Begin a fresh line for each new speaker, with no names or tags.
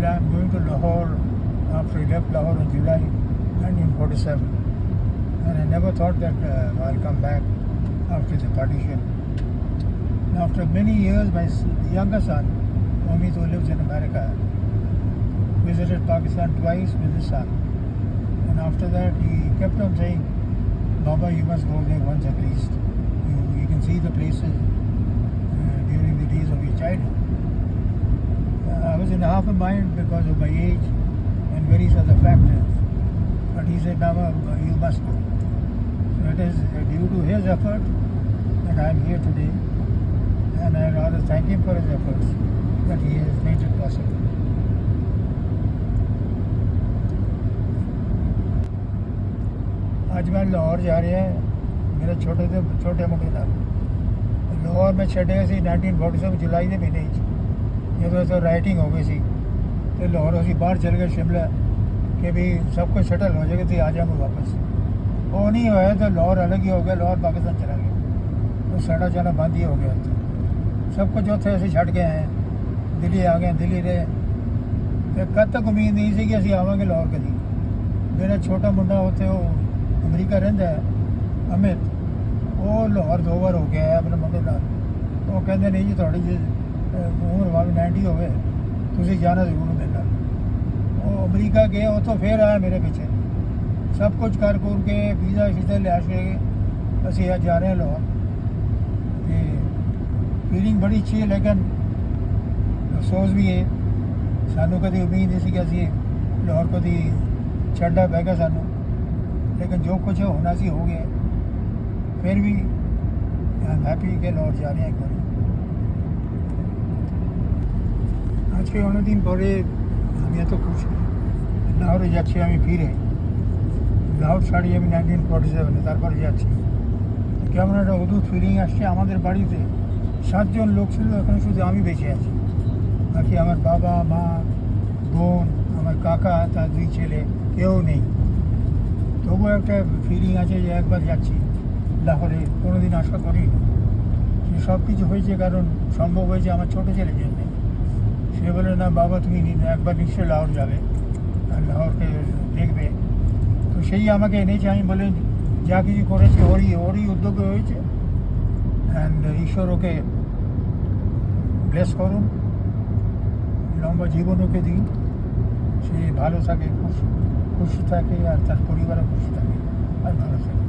I'm going to Lahore after he left Lahore in July 1947. And I never thought that I'll come back after the partition. And after many years, my younger son, Omid, who lives in America, visited Pakistan twice with his son. And after that, he kept on saying, Baba, you must go there once at least. You can see the places during the days of your childhood. I was in half a mind because of my age and various other factors. But he said, Baba, you must go. So it is due to his effort that I am here today. And I rather thank him for his efforts that he has made it possible. ਅੱਜ ਮੈਂ ਲਾਹੌਰ ਜਾ ਰਿਹਾ ਮੇਰੇ ਛੋਟੇ ਮੁੰਡੇ ਨਾਲ ਲਾਹੌਰ ਮੈਂ ਛੱਡਿਆ ਸੀ 1947 ਜੁਲਾਈ ਦੇ ਮਹੀਨੇ 'ਚ ਜਦੋਂ ਇੱਥੇ ਰਾਈਟਿੰਗ ਹੋ ਗਈ ਸੀ ਅਤੇ ਲਾਹੌਰ ਅਸੀਂ ਬਾਹਰ ਚਲੇ ਗਏ ਸ਼ਿਮਲਾ ਕਿ ਵੀ ਸਭ ਕੁਝ ਸੈਟਲ ਹੋ ਜਾਏਗਾ ਅਤੇ ਆ ਜਾਵਾਂਗੇ ਵਾਪਸ ਉਹ ਨਹੀਂ ਹੋਇਆ ਤਾਂ ਲਾਹੌਰ ਅਲੱਗ ਹੀ ਹੋ ਗਿਆ ਲਾਹੌਰ ਪਾਕਿਸਤਾਨ ਚਲਾ ਗਿਆ ਉਹ ਸਾਡਾ ਜਾਣਾ ਬੰਦ ਹੀ ਹੋ ਗਿਆ ਉੱਥੇ ਸਭ ਕੁਝ ਉੱਥੇ ਅਸੀਂ ਛੱਡ ਕੇ ਆਏ ਦਿੱਲੀ ਆ ਗਏ ਦਿੱਲੀ ਰਹੇ ਅਤੇ ਕਦ ਤੱਕ ਉਮੀਦ ਨਹੀਂ ਸੀ ਕਿ ਅਸੀਂ ਆਵਾਂਗੇ ਲਾਹੌਰ ਕਦੀ ਮੇਰਾ ਛੋਟਾ ਮੁੰਡਾ ਉੱਥੇ ਉਹ ਅਮਰੀਕਾ ਰਹਿੰਦਾ ਹੈ ਅਮਿਤ ਉਹ ਲਾਹੌਰ 2 ਵਾਰ ਹੋ ਗਿਆ ਹੈ ਆਪਣੇ ਮੁੰਡੇ ਨਾਲ ਉਹ ਕਹਿੰਦੇ ਨਹੀਂ ਜੀ ਤੁਹਾਡੀ ਜੇ ਉਮਰ ਵਾਂਗ 90 ਹੋਵੇ ਤੁਸੀਂ ਜਾਣਾ ਜ਼ਰੂਰ ਮੇਰੇ ਨਾਲ ਉਹ ਅਮਰੀਕਾ ਗਏ ਉੱਥੋਂ ਫਿਰ ਆਇਆ ਮੇਰੇ ਪਿੱਛੇ ਸਭ ਕੁਝ ਕਰ ਕੁਰ ਕੇ ਵੀਜ਼ਾ ਸ਼ੀਜ਼ਾ ਲਿਆ ਕੇ ਅਸੀਂ ਅੱਜ ਜਾ ਰਹੇ ਹਾਂ ਲਾਹੌਰ ਅਤੇ ਫੀਲਿੰਗ ਬੜੀ ਅੱਛੀ ਹੈ ਲੇਕਿਨ ਅਫਸੋਸ ਵੀ ਹੈ ਸਾਨੂੰ ਕਦੀ ਉਮੀਦ ਨਹੀਂ ਸੀ ਕਿ ਅਸੀਂ ਲਾਹੌਰ ਕਦੀ ਛੱਡਣਾ ਪੈ ਗਿਆ ਸਾਨੂੰ लेकिन जो कुछ होना सी हो गया फिर भी आई एम हैप्पी कि लौट जा रहे हैं एक बार आज के অনেক দিন পরে আমি এত খুশি লাহোরে যাচ্ছি আমি ফিরে লাহোর ছাড়ি আমি 1947 তারপরে যাচ্ছি কেমন একটা অদ্ভুত ফিলিং আসছে আমাদের বাড়িতে 7 জন লোক ছিল এখন শুধু আমি বেঁচে আছি বাকি আমার বাবা মা বোন আমার কাকা তার 2 ছেলে কেউ নেই তবুও একটা ফিলিং আছে যে একবার যাচ্ছি লাহোরে কোনো দিন আশা করি সে সব কিছু হয়েছে কারণ সম্ভব হয়েছে আমার ছোটো ছেলের জন্যে সে বলে না বাবা তুমি একবার নিশ্চয়ই লাহোর যাবে আর লাহোরকে দেখবে তো সেই আমাকে এনেছে আমি বলে যা কিছু করেছে ওরই উদ্যোগে হয়েছে অ্যান্ড ঈশ্বর ওকে ব্লেস করুন লম্বা জীবন ওকে দিন সে ভালো থাকে খুশি থাকে আর তার পরিবারও খুশি থাকে আর ভালো থাকে